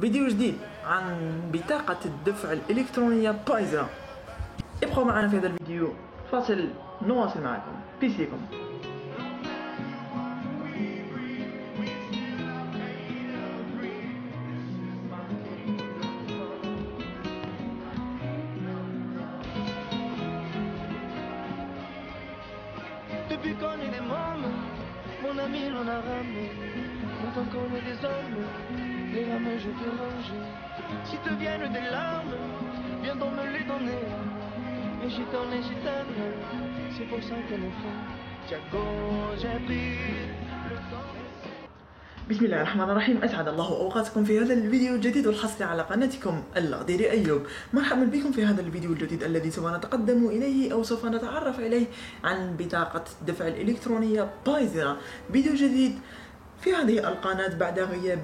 فيديو جديد عن بطاقة الدفع الإلكترونية بايزرا. ابقوا معنا في هذا الفيديو فاصل نواصل معكم. بيس لكم. Depuis qu'on est des mômes, mon ami l'en a ramené. Maintenant qu'on est des hommes, les rames je vais ranger. Si te viennent des larmes, viens donc me les donner. Les gitanes, c'est pour ça qu'elle est faite. Tiago, j'ai pris le temps. بسم الله الرحمن الرحيم. أسعد الله أوقاتكم في هذا الفيديو الجديد والحصري على قناتكم الغدير أيوب. مرحبا بكم في هذا الفيديو الجديد الذي سوف نتقدم إليه أو سوف نتعرف إليه عن بطاقة الدفع الإلكترونية بايزرا. فيديو جديد في هذه القناة بعد غياب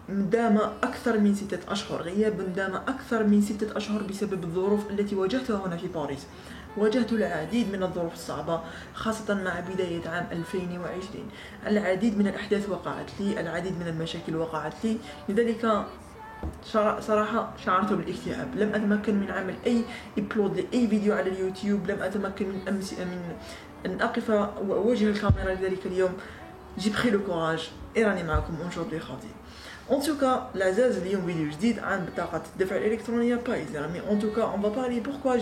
دام أكثر من 6 أشهر، دام أكثر من 6 أشهر بسبب الظروف التي واجهتها هنا في باريس. واجهت العديد من الظروف الصعبة خاصة مع بداية عام 2020. العديد من الأحداث وقعت لي، العديد من المشاكل وقعت لي، لذلك صراحة شعرت بالاكتئاب. لم أتمكن من عمل أي إبلود لأي فيديو على اليوتيوب، لم أتمكن من أن أقف وأواجه الكاميرا. لذلك اليوم جي بخي لو كوراج إيراني معكم اونجوردي خاطي. En tout cas, la zaz اليوم فيديو جديد عن بطاقة الدفع الإلكترونية بايزرا. Mais en tout cas, on va parler pourquoi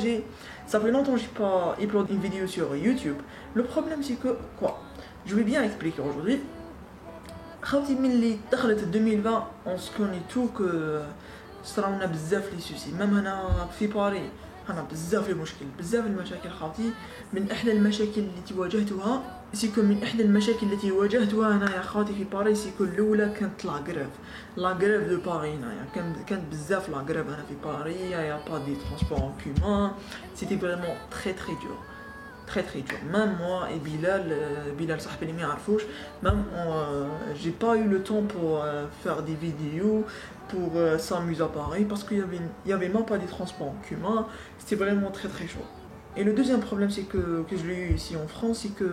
ça fait longtemps que j'ai pas uploadé une vidéo sur YouTube. Le problème c'est que quoi? Je vais bien expliquer aujourd'hui. خاوتي من اللي دخلت 2020 on se connaît tout que صراونا بزاف لي سوسي. مام هنا في باري هنا بزاف المشكل، بزاف المشاكل خاوتي. من احدى المشاكل التي واجهتها هنايا خاوتي في باريس سيكو الاولى كانت لاغريف دو باري. هنايا كانت بزاف لاغريف هنا في باري. يا با دي ترونسبور ان كومون، سيتي فريمون تري دور. Même moi et Bilal صاحبي اللي ما يعرفوش، même j'ai pas eu le temps pour faire des vidéos pour s'amuser à Paris parce qu'il y avait même pas des transports en commun. C'était vraiment très chaud. Et le deuxième problème c'est que je l'ai eu ici en France, c'est que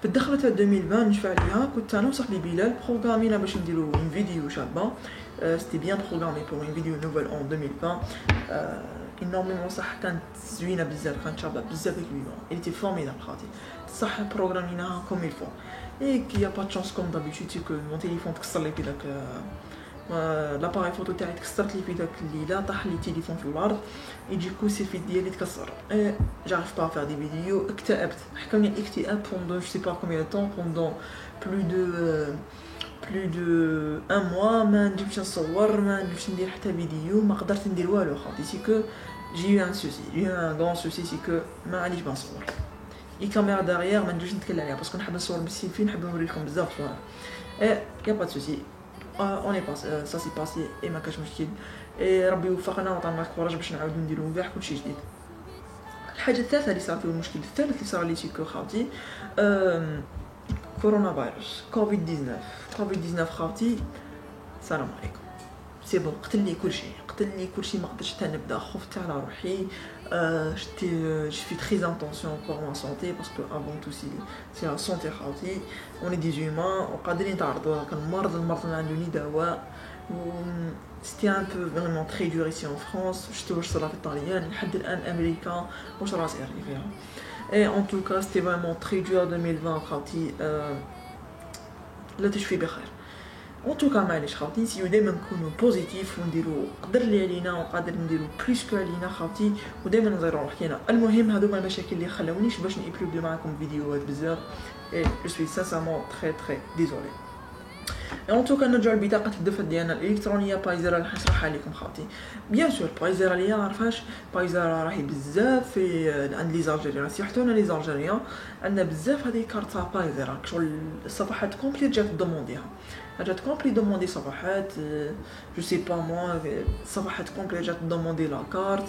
في دخلت 2020 نشفع عليها. كنت انا وصاحبي بلال بروغرامينا باش نديرو une vidéo شابه. C'était bien programmé pour une vidéo nouvelle en 2020. énormément صح كانت زوينه بزاف، كانت شابه بزاف الفيديو. il était formidable خاطي صح بروغراميناها comme il faut. et qu'il y a pas de chance comme d'habitude c'est que mon téléphone تكسر لي في داك لاباري فوتو تاعي تكسرت لي في داك الليله، طاح لي التليفون في الارض. et du coup c'est fait ديالي تكسر. j'arrive pas à faire des vidéos. اكتئبت، حكمني الاكتئاب pendant je sais pas combien de temps, pendant plus de un mois. ما نجمش نصور، ما نجمش ندير حتى فيديو، ما قدرت ندير والو خاطي. سي كو جي un grand souci سي كو ما عاديش بنصور. الكاميرا داريير ما نجمش نتكلم عليها باسكو نحب نصور بالسيلفي، نحب نوري لكم بزاف صوالح. يا با سوسي اون اي باس سا سي باسي اي ما كاش مشكل. ربي يوفقنا وعطانا الكوراج باش نعاودو نديرو كاع كلشي جديد. الحاجه الثالثه اللي صار فيه المشكل الثالث اللي صار لي سي كو خاوتي كورونا فيروس كوفيد 19 خاوتي. السلام عليكم. سي بون قتل لي كلشي، ما قدرتش حتى نبدا، خفت على روحي. je fais très attention pour ma santé parce que avant tout c'est la santé خاوتي. on est des humains وقادرين نتعرضوا هكا المرض ما عنده ني دواء. c'était un peu vraiment très dur ici en France. شفت واش صرا في الطليان لحد الان امريكا واش راه صاير فيها. et en tout cas c'était vraiment très dur 2020 خاوتي. لا تشفي بخير. en tout cas معليش خاوتي، نسيو دائما نكونوا بوزيتيف ونديرو قدر اللي علينا وقادر نديرو بليس كو علينا خاوتي، ودائما نزيرو روحنا. المهم هذوما المشاكل اللي خلاونيش باش نابلود معكم فيديوهات بزاف. et je suis sincèrement très désolé. en tout cas نرجع لبطاقة الدفع ديالنا الإلكترونية بايزرا اللي حنشرحها لكم خاوتي. بيان سور بايزرا اللي عارفاش، بايزرا راهي بزاف في عند لي زالجيريان، سيرتو هنا لي زالجيريان عندنا بزاف هذه كارت تاع بايزرا. شغل الصفحات كومبليت جات دومونديها، جات كومبليت دوموندي صفحات جو سي با موا صفحات كومبليت جات دوموندي لا كارت.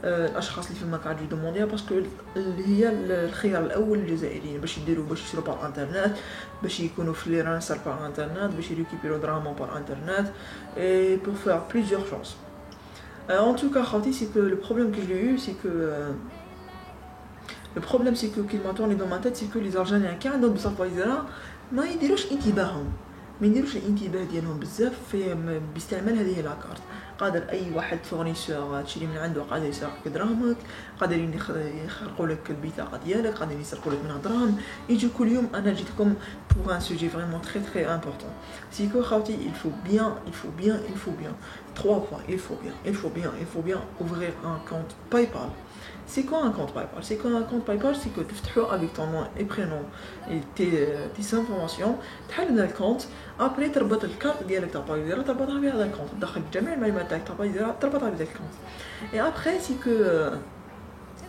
الاشخاص اللي فما قاعدين يدومونديها باسكو اللي هي الخيار الاول للجزائريين باش يشرو بار انترنت، باش يكونوا فريلانسر بار انترنت، باش يريكيبيرو دراهم بار انترنت et pour faire plusieurs choses. en tout cas خاوتي c'est que le problème que j'ai eu c'est que qu'il m'a tourné dans ma tête c'est que les Algériens qui عندهم بصح بايزرا ما يديروش انتباههم، ما يديروش الانتباه ديالهم بزاف في باستعمال هذه لاكارت. قادر اي واحد فورنيسور تشري من عنده قادر يسرقك دراهمك، قادرين يخرقوا لك البطاقه ديالك، قادرين يسرقوا لك منها دراهم. يجي كل يوم انا جيتكم pour un sujet vraiment très important. C'est que خاوتي il faut bien 3 fois il faut bien ouvrir un compte PayPal. C'est quoi un compte PayPal? C'est que tu fais avec ton nom et prénom et tes informations, tu as le compte. Après تربط الكارت ديالك تاع بايزيرا تربطها بهذا الكونت، تدخل جميع المعلومات تاعك تاع بايزيرا تربطها بهذا الكونت. et après c'est que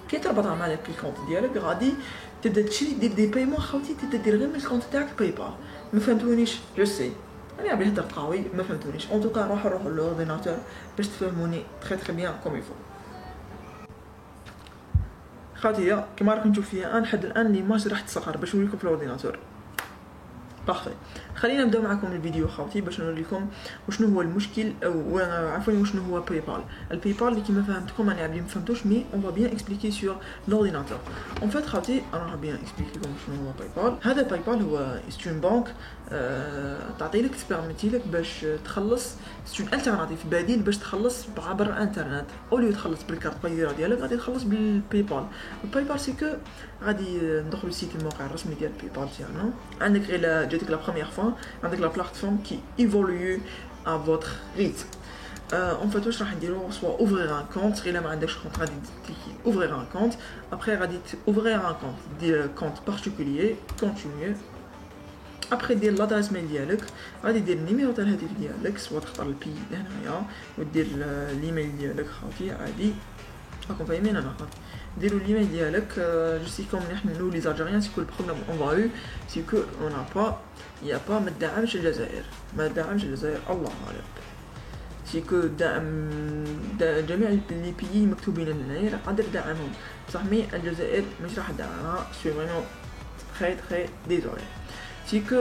كي تربطها مع الكونت ديالك غادي تبدا تشري دير بايمون خاوتي، تبدا دير غير من الكونت تاعك باي بال. ما فهمتونيش جو سي انا عم نهضر قوي، ما فهمتونيش ان توكا روحوا للاورديناتور باش تفهموني تري بيان كوم يفو. خاوتي كيما راكم تشوفوا فيا انا لحد الان ليماج راح تصغر باش نوريكم في الاورديناتور. بارفي، خلينا نبداو معكم الفيديو خاوتي باش نوريكم وشنو هو المشكل او عفوا وشنو هو باي بال. الباي بال كيما فهمتكم انا عبلي ما فهمتوش مي اون فا بيان اكسبليكي سور لورديناتور. اون فيت خاوتي انا راح بيان اكسبليكي لكم شنو هو باي بال. هذا باي بال هو ستون بانك تعطي لك تبيرميتي لك باش تخلص، ستون التيرناتيف بديل باش تخلص عبر الانترنت. اوليو تخلص بالكارت بايزيرا ديالك غادي تخلص بالباي بال. الباي بال سي كو غادي ندخلوا للسيت الموقع الرسمي ديال باي بال تاعنا. عندك غير جاتك لا بروميير فوا عندك لا بلاتفورم كي ايفولوي ا فوتر ريت. en fait واش راح نديرو soit ouvrir un compte غير ما عندكش كونت غادي تكليكي ouvrir un compte. après غادي ouvrir un compte دير compte particulier continuer. après دير لادريس ميل ديالك، غادي دير النيميرو تاع الهاتف ديالك سواء تختار البي لهنايا ودير الايميل ديالك خاوتي عادي راكم فاهمين. انا خاطر ديروا الايميل ديالك. جو سي كوم نحن نو لي زالجيريان سي كو البروبليم اون فا يو سي كو اون ا با يا با ما دعمش الجزائر، ما دعمش الجزائر الله غالب. سي كو دعم جميع لي بيي مكتوبين هنايا قادر دعمهم بصح مي الجزائر مش راح دعمها. سي فريمون très désolé. C'est que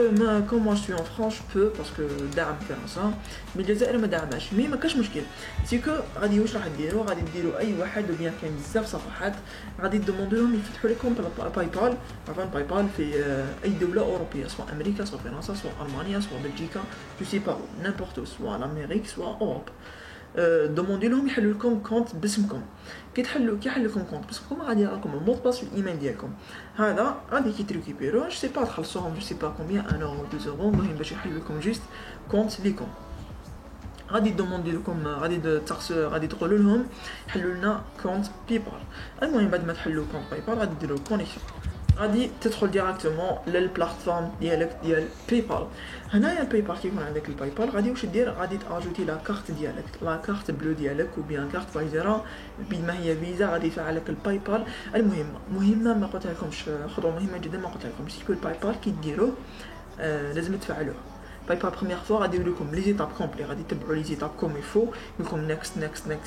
quand moi je suis en France je peux parce que دعم فرنسا مي الجزائر ما دعمهاش. مي ما كاش مشكل. سي كو غادي واش راح ديروا، غادي ديروا اي واحد وبيان كاين بزاف صفحات غادي تدوموندو لهم يفتحوا لكم باي بال. عفوا باي بال في اي دوله اوروبيه سواء امريكا سواء فرنسا سواء المانيا سواء بلجيكا جو سي با نيمبورت سواء الامريك سواء اوروب. دوموندي لهم يحلوا لكم كونت باسمكم. كي يحل لكم كونت باسمكم غادي يعطيكم المود باس في الايميل ديالكم. هذا غادي كي تريكيبيرو جو سي با تخلصوهم جو سي با كومبيان 1 اورو 2 اورو المهم باش يحلوا لكم جوست كونت ليكم. غادي دوموندي لكم غادي تقولوا لهم حلوا لنا كونت باي بال. المهم بعد ما تحلوا كونت باي بال غادي ديروا كونيكسيون، غادي تدخل ديراكتومون للبلاتفورم ديالك ديال باي بال. هنايا الباي بال كيكون عندك الباي بال غادي واش دير، غادي تاجوتي لا كارت ديالك، لا كارت بلو ديالك ou bien كارت بايزيرا بما هي فيزا غادي يفعل لك الباي بال. المهم مهمه ما قلت لكمش، خطوه مهمه جدا ما قلت لكمش سي كو الباي بال كي ديروه لازم تفعلوه. باي بال بروميير فوا غادي يقول لكم لي زيتاب كومبلي، غادي تتبعوا لي زيتاب كوم يفو، يقول لكم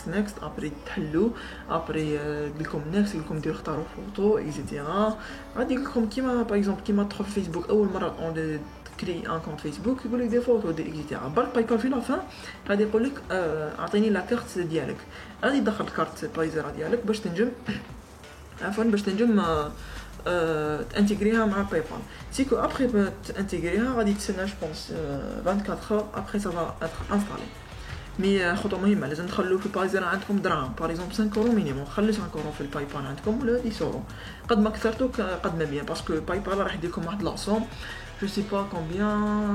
نيكست ابري تحلوا ابري يقول لكم نيكست، يقول لكم ديروا اختاروا فوتو ايزيتيرا. غادي يقول لكم كيما باغ اكزومبل كيما تدخل في فيسبوك اول مره اون كري ان كونت فيسبوك يقول لك دي فوتو دي اكزيتيرا. برك باي بال في لافان غادي يقول لك اعطيني لا كارت ديالك، غادي تدخل الكارت بايزيرا ديالك باش تنجم باش تنجم تانتيغريها مع باي بال. سيكو ابري تانتيغريها غادي تسنى جو بونس 24 اور ابري سا فا اتر انستالي. مي خطوه مهمه لازم تخلوا في بايزيرا عندكم دراهم باغ اكزومبل 5 اورو مينيموم، خلي 5 اورو في الباي بال عندكم ولا 10 اورو قد ما كثرتو قد ما بيان باسكو باي بال راح يدير لكم واحد لاصوم je sais pas combien,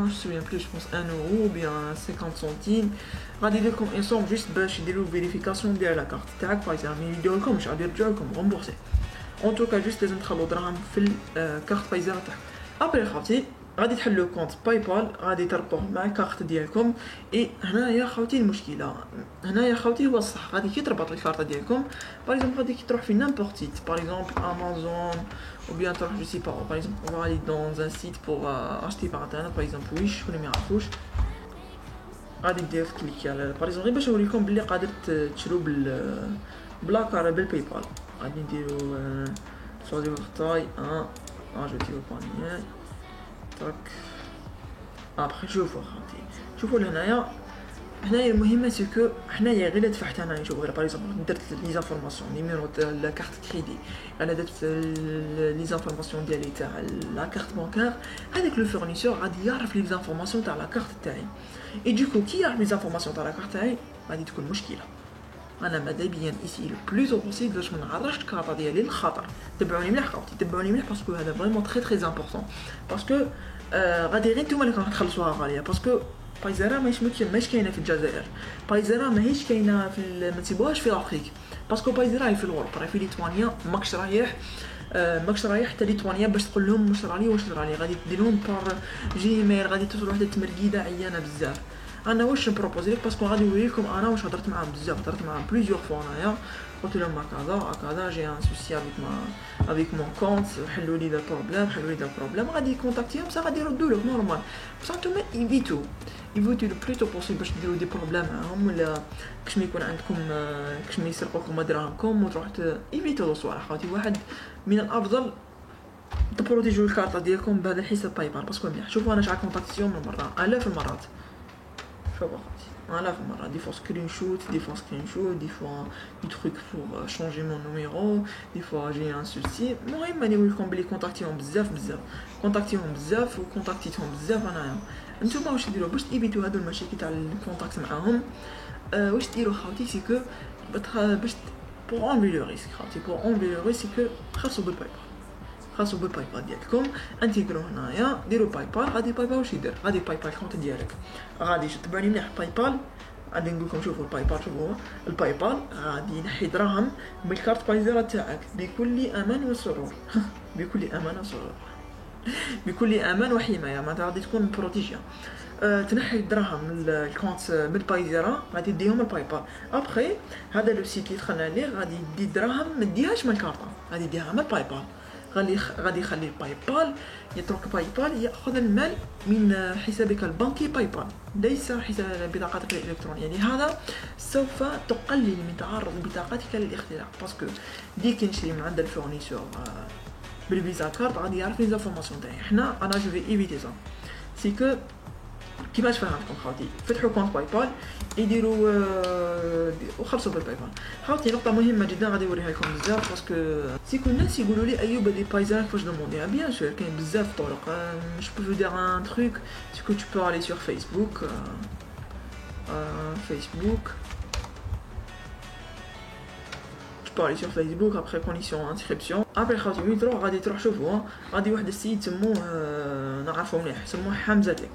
je me souviens plus, je pense 1 euro ou bien 50 centimes. غادي يدير لكم ان سوم جوست باش يديروا فيريفيكاسيون ديال لا كارت تاعك بايزيرا، مي يديروا لكمش غادي يرجعوا لكم رومبورسي. اون توكا جوست لازم تخلوا دراهم في الكارت بايزيرا تاعك. ابري خاوتي غادي تحلوا كونت باي بال، غادي تربطوه مع الكارت ديالكم. اي هنايا خاوتي المشكله، هنايا خاوتي هو الصح. غادي كي تربط الكارت ديالكم باغ اكزومبل غادي كي تروح في نيمبورت سيت باغ اكزومبل امازون ou bien تروح je sais pas par exemple on va aller dans un site pour acheter par internet par exemple wish ولا ما يعرفوش غادي دير كليك على باغ اكزومبل باش نوريكم بلي قادر تشرو بلا كار بالباي بال. غادي نديرو choisir votre taille 1 ajouter au panier تاك. ابخي شوفوا خاوتي شوفوا لهنايا هنايا المهمه سي كو حنايا غير دفعت انا نشوف غير باغ اكزومبل درت لي زانفورماسيون نيميرو تاع لا كارت كريدي انا درت لي زانفورماسيون ديالي تاع لا كارت بانكار هذاك لو فورنيسور غادي يعرف لي زانفورماسيون تاع لا كارت تاعي اي دوكو كي يعرف لي زانفورماسيون تاع لا كارت تاعي غادي تكون مشكله انا ماذا بيا ايسي لو بلوز بوسيبل باش ما نعرفش الكارطه ديالي للخطر تبعوني مليح خاوتي تبعوني مليح باسكو هذا فريمون تري تري امبورطون باسكو غادي غير نتوما اللي راح غاليه باسكو بايزرا ماهيش كاينه في الجزائر بايزرا ماهيش كاينه في ما تسيبوهاش في لافريك باسكو بايزرا هي في الغرب راهي في ليتوانيا ماكش رايح حتى ليتوانيا باش تقول لهم واش راني غادي دير لهم بار جيميل غادي تروح وحده تمرقيده عيانه بزاف انا واش نبروبوزي لك باسكو غادي نوري لكم انا واش هضرت معاهم بزاف هضرت معاهم بليزيور فوا انايا قلت لهم هكذا جي ان سوسي افيك مون كونت حلوا لي دا بروبليم غادي كونتاكتيهم بصح غادي يردوا لك نورمال بصح نتوما ايفيتو لو بلوتو بوسيبل باش ديروا دي بروبليم معاهم ولا كاش ما يكون عندكم كاش ما يسرقوكم دراهمكم وتروح ايفيتو دو صوالح خاوتي واحد من الافضل تبروتيجيو الكارطه ديالكم بهذا الحساب باي بال باسكو مليح شوفوا انا شحال كونتاكتيهم من مره الاف المرات شوفوا خاوتي الاف المرات دي فوا سكرين شوت دي فوا دي تروك بور شونجي مون نوميرو دي فوا جي ان سوسي المهم راني نقول لكم بلي كونتاكتيهم بزاف وكونتاكتيتهم بزاف انايا نتوما واش ديروا باش تيبيتوا هادو المشاكل تاع الكونتاكت معاهم واش ديروا خاوتي سي كو باش بور اونلي لو ريسك خاوتي بور اونلي لو ريسك كو خاصو بالباي بال ديالكم انتيغرو هنايا ديروا باي بال غادي باي بال واش يدير غادي باي بال كونت ديالك غادي تبعوني مليح باي بال غادي نقول لكم شوفوا الباي بال شوفوا الباي بال غادي ينحي دراهم من الكارت بايزيرا تاعك بكل امان وسرور بكل امان وحمايه معناتها غادي تكون بروتيجيا تنحي الدراهم من الكونت من البايزيرا غادي ديهم الباي بال ابري هذا لو سيت اللي دخلنا ليه غادي يدي الدراهم ما ديهاش من الكارطه غادي يديها من الباي بال غادي يخلي الباي بال يترك باي بال ياخذ المال من حسابك البنكي باي بال ليس حساب بطاقتك الالكترونيه لهذا سوف تقلل من تعرض بطاقتك للاختراق باسكو دي كي نشري من عند الفورنيسور بالفيزا كارت غادي يعرف لي زانفورماسيون تاعي حنا انا جو في ايفيتي سا سي كو كيفاش فهمتكم خاوتي فتحوا كونت باي بال يديروا وخلصوا بالباي بال خاوتي نقطه مهمه جدا غادي نوريها لكم بزاف باسكو سيكو الناس يقولوا لي ايوب دي بايزان كيفاش دومونديها بيان سور كاين بزاف طرق جو بو فو دير ان تروك سيكو تو بو الي سور فيسبوك باري sur Facebook après condition inscription après خاطي غادي تروح شوفوا غادي واحد السيد سموه نعرفو مليح سموه حمزتك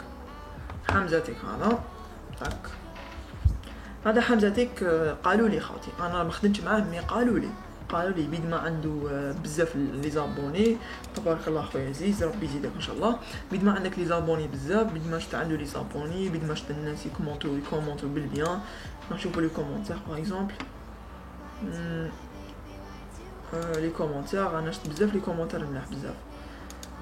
هذا هذا حمزتك قالوا لي خاطي انا ما خدمتش معاه مي قالوا لي بيد ما عنده بزاف لي زابوني تبارك الله خويا عزيز ربي يزيدك ان شاء الله بيد ما عندك لي زابوني بزاف بيد ما شفت عنده لي زابوني بيد ما شفت الناس يكومونتو بالبيان نشوفوا لي كومونتير باغ اكزومبل لي كومونتير انا شفت بزاف لي كومونتير ملاح بزاف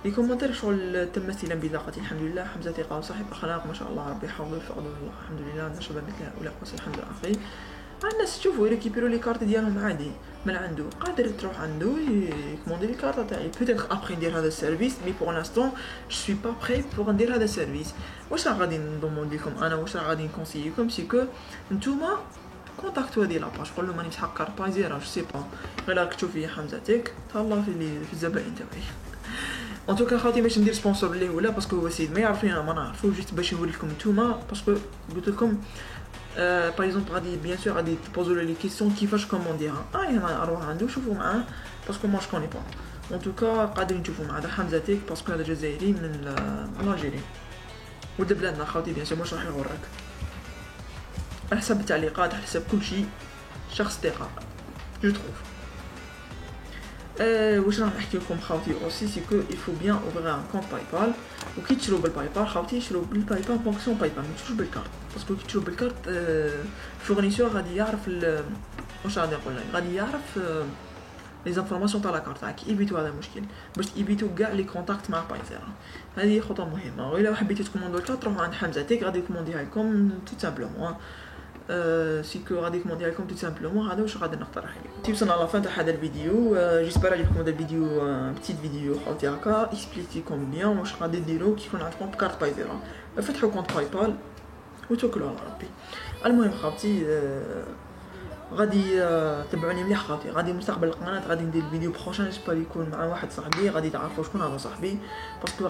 لي كومونتير شغل تم استلام بطاقتي الحمد لله حمزه ثقه صاحب اخلاق ما شاء الله ربي يحفظه ويفقده الحمد لله الناس شباب مثل هؤلاء الحمد لله اخي الناس تشوفوا يريكيبيرو لي كارت ديالهم عادي من عنده قادر تروح عنده يكوموندي لي كارت تاعي بوتيتر ابري ندير هذا السيرفيس مي بور لانستون جو سوي با بري بور ندير هذا السيرفيس واش غادي نضموندي لكم انا واش غادي نكونسييكم سي كو نتوما كونتاكتو هذه لاباج قول لهم راني مسحق كارت بايزيرا جو سي با غير راك تشوف فيا حمزتك تهلا في الزبائن تاعي ان توكا خاطي باش ندير سبونسور ليه ولا باسكو هو سيد ما يعرفني انا ما نعرفو جيت باش نوري لكم نتوما باسكو قلت لكم باغ اكزومبل غادي بيان سور غادي تبوزو لي كيسيون كيفاش كومونديها هنا اروح عنده شوفوا معاه باسكو ما كوني با ان توكا قادرين تشوفوا مع هذا حمزتك باسكو هذا جزائري من الجيري ود بلادنا خاوتي بيان سور واش راح يغرك على حسب التعليقات على حسب كل شيء شخص ثقة جو تروف واش راح نحكي لكم خاوتي اوسي سي كو il faut bien ouvrir un compte PayPal وكي تشرو بالباي بال خاوتي شرو بالباي بال فونكسيون باي بال ما تشروش بالكارت باسكو كي تشرو بالكارت الفورنيسور غادي يعرف واش غادي نقول لك غادي يعرف لي زانفورماسيون تاع لا كارت تاعك ايفيتو هذا المشكل باش ايفيتو كاع لي كونتاكت مع بايزيرا هذه خطوه مهمه وإلا حبيتو تكوموندو الكارت روحوا عند حمزتك غادي يكومونديها لكم تو سامبلومون سيكو غادي يكومونديها لكم تو سامبلومون هذا واش غادي نقترح لكم وصلنا لا فان تاع هذا الفيديو جيسبر عجبكم هذا الفيديو بتيت فيديو خاوتي هكا اكسبليكيكم بيان واش غادي ديروا كي يكون عندكم كارت بايزيرا فتحوا كونت باي بال وتوكلوا على ربي المهم خاوتي غادي تبعوني مليح خاوتي. غادي مستقبل القناه غادي ندير فيديو بروشان جيسبر يكون مع واحد صاحبي، غادي تعرفوا شكون هذا صاحبي، باسكو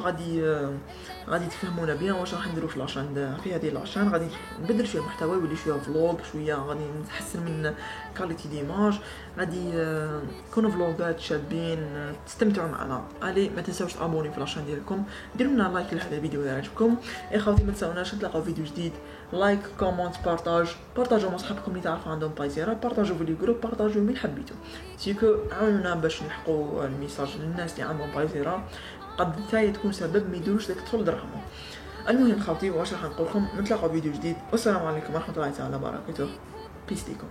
غادي تفهمونا بيان واش راح نديرو في لاشين. في هذه لاشين غادي نبدل شويه المحتوى، يولي شويه فلوغ، شويه غادي نحسن من كاليتي ديماج، غادي يكونوا فلوغات شابين تستمتعوا معنا. الي ما تنساوش تابوني في لاشين ديالكم، ديروا لنا لايك لهذا الفيديو اذا عجبكم. يا خوتي ما تنساوناش نتلاقاو فيديو جديد. لايك كومونت بارطاجوا مع صحابكم اللي تعرفوا عندهم بايزيرا، بارطاجوا في لي جروب، بارطاجوا من حبيتو سيكو عاونونا باش نحقوا الميساج للناس اللي عندهم بايزيرا، قد نتايا تكون سبب ما يديروش داك الطفل درهمهم. المهم خوتي واش راح نقول لكم، نتلاقاو فيديو جديد، والسلام عليكم ورحمه الله تعالى وبركاته. بيس ليكم.